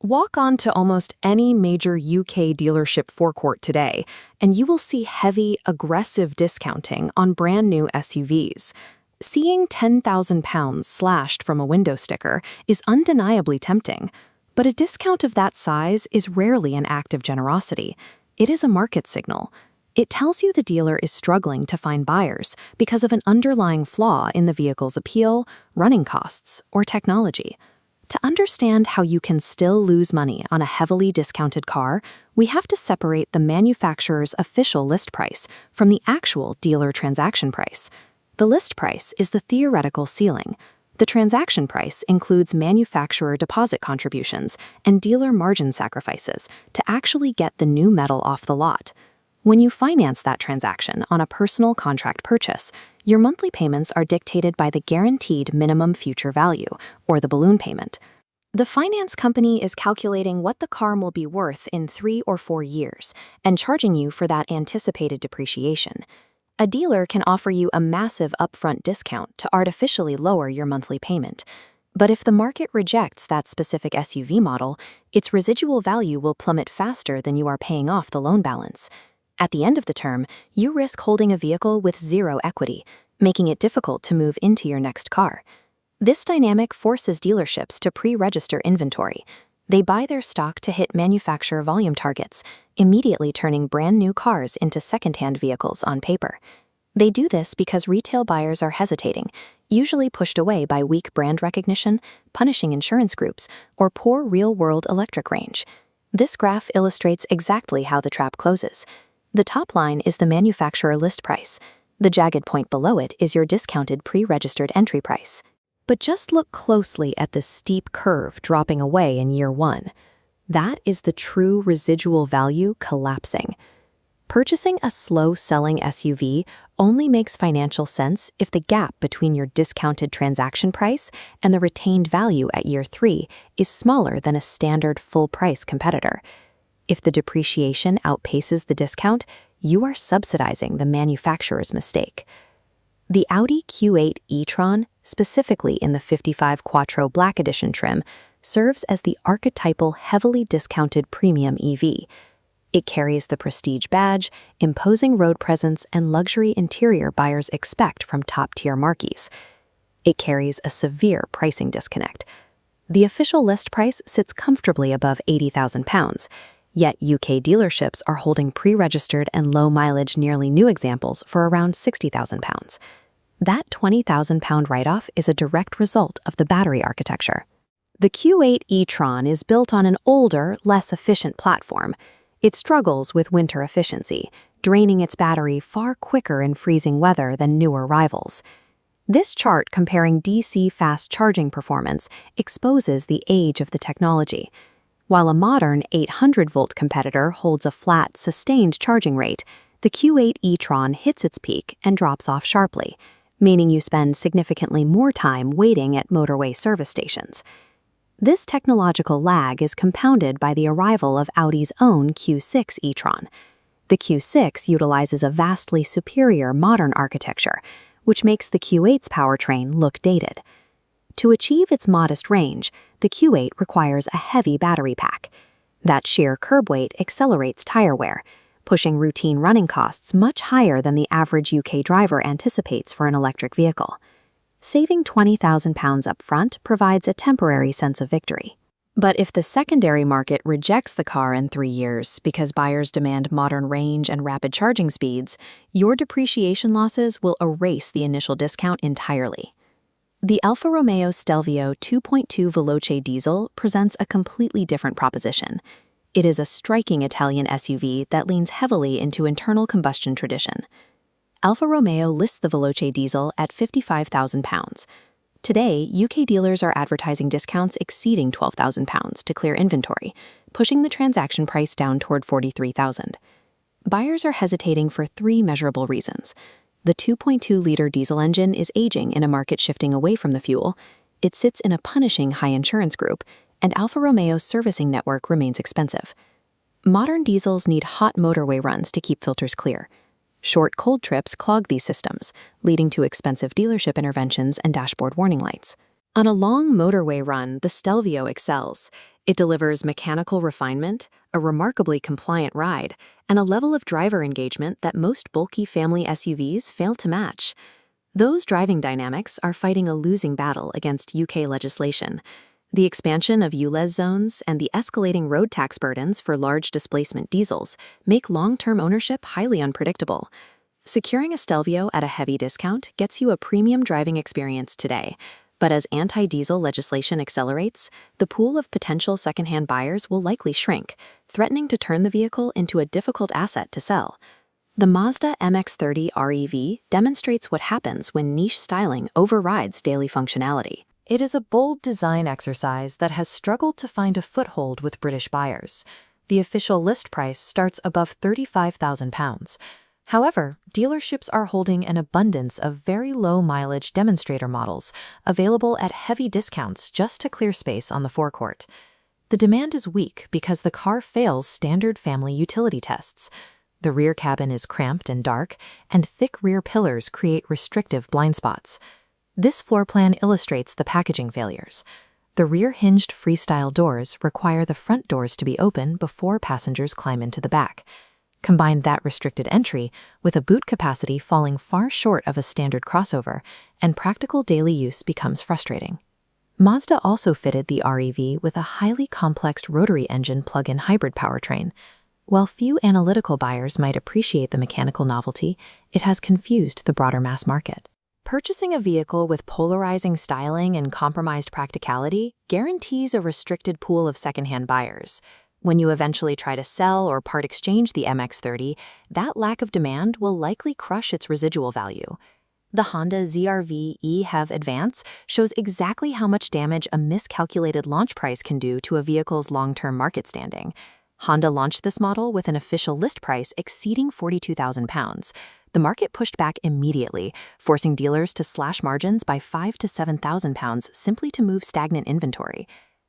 Walk on to almost any major UK dealership forecourt today, and you will see heavy, aggressive discounting on brand new SUVs. Seeing £10,000 slashed from a window sticker is undeniably tempting, but a discount of that size is rarely an act of generosity. It is a market signal. It tells you the dealer is struggling to find buyers because of an underlying flaw in the vehicle's appeal, running costs, or technology. To understand how you can still lose money on a heavily discounted car, we have to separate the manufacturer's official list price from the actual dealer transaction price. The list price is the theoretical ceiling. The transaction price includes manufacturer deposit contributions and dealer margin sacrifices to actually get the new metal off the lot. When you finance that transaction on a personal contract purchase, your monthly payments are dictated by the guaranteed minimum future value, or the balloon payment. The finance company is calculating what the car will be worth in 3 or 4 years and charging you for that anticipated depreciation. A dealer can offer you a massive upfront discount to artificially lower your monthly payment. But if the market rejects that specific SUV model, its residual value will plummet faster than you are paying off the loan balance. At the end of the term, you risk holding a vehicle with zero equity, making it difficult to move into your next car. This dynamic forces dealerships to pre-register inventory. They buy their stock to hit manufacturer volume targets, immediately turning brand new cars into second-hand vehicles on paper. They do this because retail buyers are hesitating, usually pushed away by weak brand recognition, punishing insurance groups, or poor real-world electric range. This graph illustrates exactly how the trap closes. The top line is the manufacturer list price. The jagged point below it is your discounted pre-registered entry price. But just look closely at the steep curve dropping away in year 1. That is the true residual value collapsing. Purchasing a slow-selling SUV only makes financial sense if the gap between your discounted transaction price and the retained value at year 3 is smaller than a standard full-price competitor. If the depreciation outpaces the discount, you are subsidizing the manufacturer's mistake. The Audi Q8 e-tron, specifically in the 55 Quattro Black Edition trim, serves as the archetypal heavily discounted premium EV. It carries the prestige badge, imposing road presence, and luxury interior buyers expect from top-tier marques. It carries a severe pricing disconnect. The official list price sits comfortably above £80,000, yet UK dealerships are holding pre-registered and low-mileage nearly new examples for around £60,000. That £20,000 write-off is a direct result of the battery architecture. The Q8 e-tron is built on an older, less efficient platform. It struggles with winter efficiency, draining its battery far quicker in freezing weather than newer rivals. This chart comparing DC fast charging performance exposes the age of the technology. While a modern 800-volt competitor holds a flat, sustained charging rate, the Q8 e-tron hits its peak and drops off sharply, meaning you spend significantly more time waiting at motorway service stations. This technological lag is compounded by the arrival of Audi's own Q6 e-tron. The Q6 utilizes a vastly superior modern architecture, which makes the Q8's powertrain look dated. To achieve its modest range, the Q8 requires a heavy battery pack. That sheer curb weight accelerates tire wear, pushing routine running costs much higher than the average UK driver anticipates for an electric vehicle. Saving £20,000 up front provides a temporary sense of victory. But if the secondary market rejects the car in 3 years because buyers demand modern range and rapid charging speeds, your depreciation losses will erase the initial discount entirely. The Alfa Romeo Stelvio 2.2 Veloce diesel presents a completely different proposition. It is a striking Italian SUV that leans heavily into internal combustion tradition. Alfa Romeo lists the Veloce diesel at £55,000. Today, UK dealers are advertising discounts exceeding £12,000 to clear inventory, pushing the transaction price down toward £43,000. Buyers are hesitating for 3 measurable reasons. The 2.2-liter diesel engine is aging in a market shifting away from the fuel, it sits in a punishing high insurance group, and Alfa Romeo's servicing network remains expensive. Modern diesels need hot motorway runs to keep filters clear. Short cold trips clog these systems, leading to expensive dealership interventions and dashboard warning lights. On a long motorway run, the Stelvio excels. It delivers mechanical refinement, a remarkably compliant ride, and a level of driver engagement that most bulky family SUVs fail to match. Those driving dynamics are fighting a losing battle against UK legislation. The expansion of ULEZ zones and the escalating road tax burdens for large displacement diesels make long-term ownership highly unpredictable. Securing a Stelvio at a heavy discount gets you a premium driving experience today. But as anti-diesel legislation accelerates, the pool of potential secondhand buyers will likely shrink, threatening to turn the vehicle into a difficult asset to sell. The Mazda MX-30 REV demonstrates what happens when niche styling overrides daily functionality. It is a bold design exercise that has struggled to find a foothold with British buyers. The official list price starts above £35,000. However, dealerships are holding an abundance of very low-mileage demonstrator models, available at heavy discounts just to clear space on the forecourt. The demand is weak because the car fails standard family utility tests. The rear cabin is cramped and dark, and thick rear pillars create restrictive blind spots. This floor plan illustrates the packaging failures. The rear-hinged freestyle doors require the front doors to be open before passengers climb into the back. Combine that restricted entry with a boot capacity falling far short of a standard crossover, and practical daily use becomes frustrating. Mazda also fitted the REV with a highly complex rotary engine plug-in hybrid powertrain. While few analytical buyers might appreciate the mechanical novelty, it has confused the broader mass market. Purchasing a vehicle with polarizing styling and compromised practicality guarantees a restricted pool of secondhand buyers. When you eventually try to sell or part exchange the MX-30, that lack of demand will likely crush its residual value. The Honda ZR-V e-HEV Advance shows exactly how much damage a miscalculated launch price can do to a vehicle's long-term market standing. Honda launched this model with an official list price exceeding £42,000. The market pushed back immediately, forcing dealers to slash margins by £5,000 to £7,000 simply to move stagnant inventory.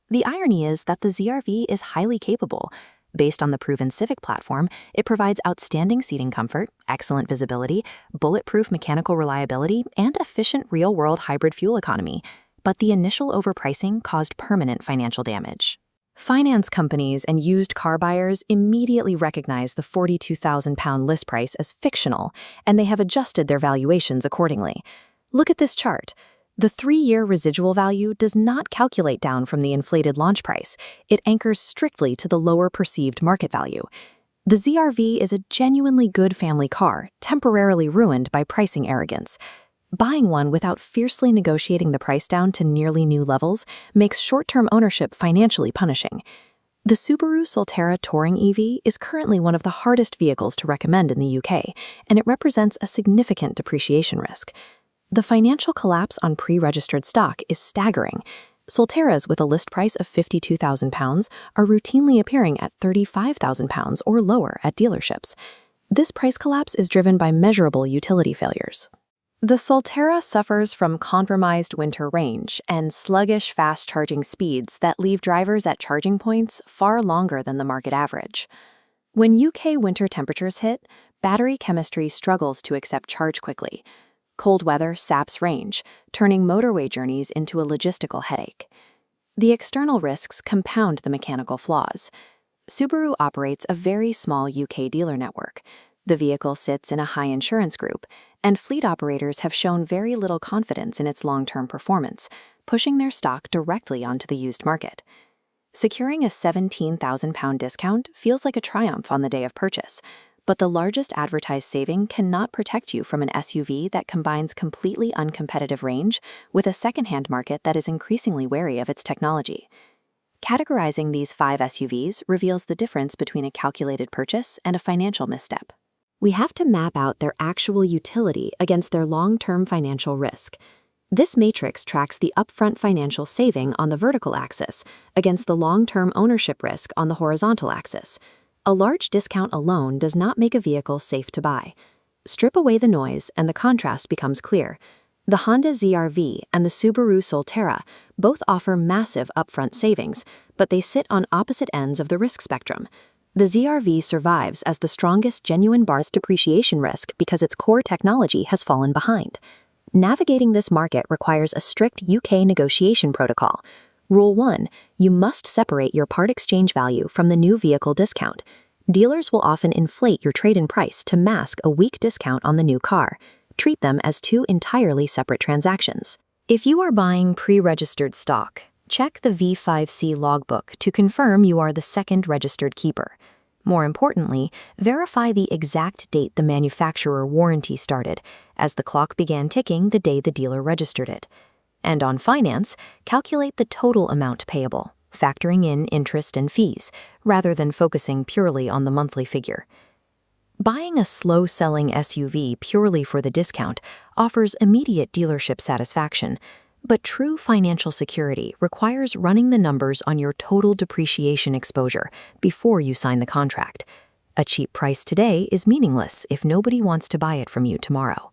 The irony is that the ZR-V is highly capable. Based on the proven Civic platform, it provides outstanding seating comfort, excellent visibility, bulletproof mechanical reliability, and efficient real-world hybrid fuel economy. But the initial overpricing caused permanent financial damage. Finance companies and used car buyers immediately recognize the £42,000 list price as fictional, and they have adjusted their valuations accordingly. Look at this chart. The 3-year residual value does not calculate down from the inflated launch price. It anchors strictly to the lower perceived market value. The ZR-V is a genuinely good family car, temporarily ruined by pricing arrogance. Buying one without fiercely negotiating the price down to nearly new levels makes short-term ownership financially punishing. The Subaru Solterra Touring EV is currently one of the hardest vehicles to recommend in the UK, and it represents a significant depreciation risk. The financial collapse on pre-registered stock is staggering. Solterras with a list price of £52,000 are routinely appearing at £35,000 or lower at dealerships. This price collapse is driven by measurable utility failures. The Solterra suffers from compromised winter range and sluggish fast-charging speeds that leave drivers at charging points far longer than the market average. When UK winter temperatures hit, battery chemistry struggles to accept charge quickly. Cold weather saps range, turning motorway journeys into a logistical headache. The external risks compound the mechanical flaws. Subaru operates a very small UK dealer network. The vehicle sits in a high insurance group, and fleet operators have shown very little confidence in its long-term performance, pushing their stock directly onto the used market. Securing a £17,000 discount feels like a triumph on the day of purchase, but the largest advertised saving cannot protect you from an SUV that combines completely uncompetitive range with a second-hand market that is increasingly wary of its technology. Categorizing these 5 SUVs reveals the difference between a calculated purchase and a financial misstep. We have to map out their actual utility against their long-term financial risk. This matrix tracks the upfront financial saving on the vertical axis against the long-term ownership risk on the horizontal axis. A large discount alone does not make a vehicle safe to buy. Strip away the noise and the contrast becomes clear. The Honda ZR-V and the Subaru Solterra both offer massive upfront savings, but they sit on opposite ends of the risk spectrum. The ZR-V survives as the strongest genuine bar's depreciation risk because its core technology has fallen behind. Navigating this market requires a strict UK negotiation protocol. Rule 1. You must separate your part exchange value from the new vehicle discount. Dealers will often inflate your trade-in price to mask a weak discount on the new car. Treat them as two entirely separate transactions. If you are buying pre-registered stock, check the V5C logbook to confirm you are the second registered keeper. More importantly, verify the exact date the manufacturer warranty started, as the clock began ticking the day the dealer registered it. And on finance, calculate the total amount payable, factoring in interest and fees, rather than focusing purely on the monthly figure. Buying a slow-selling SUV purely for the discount offers immediate dealership satisfaction, but true financial security requires running the numbers on your total depreciation exposure before you sign the contract. A cheap price today is meaningless if nobody wants to buy it from you tomorrow.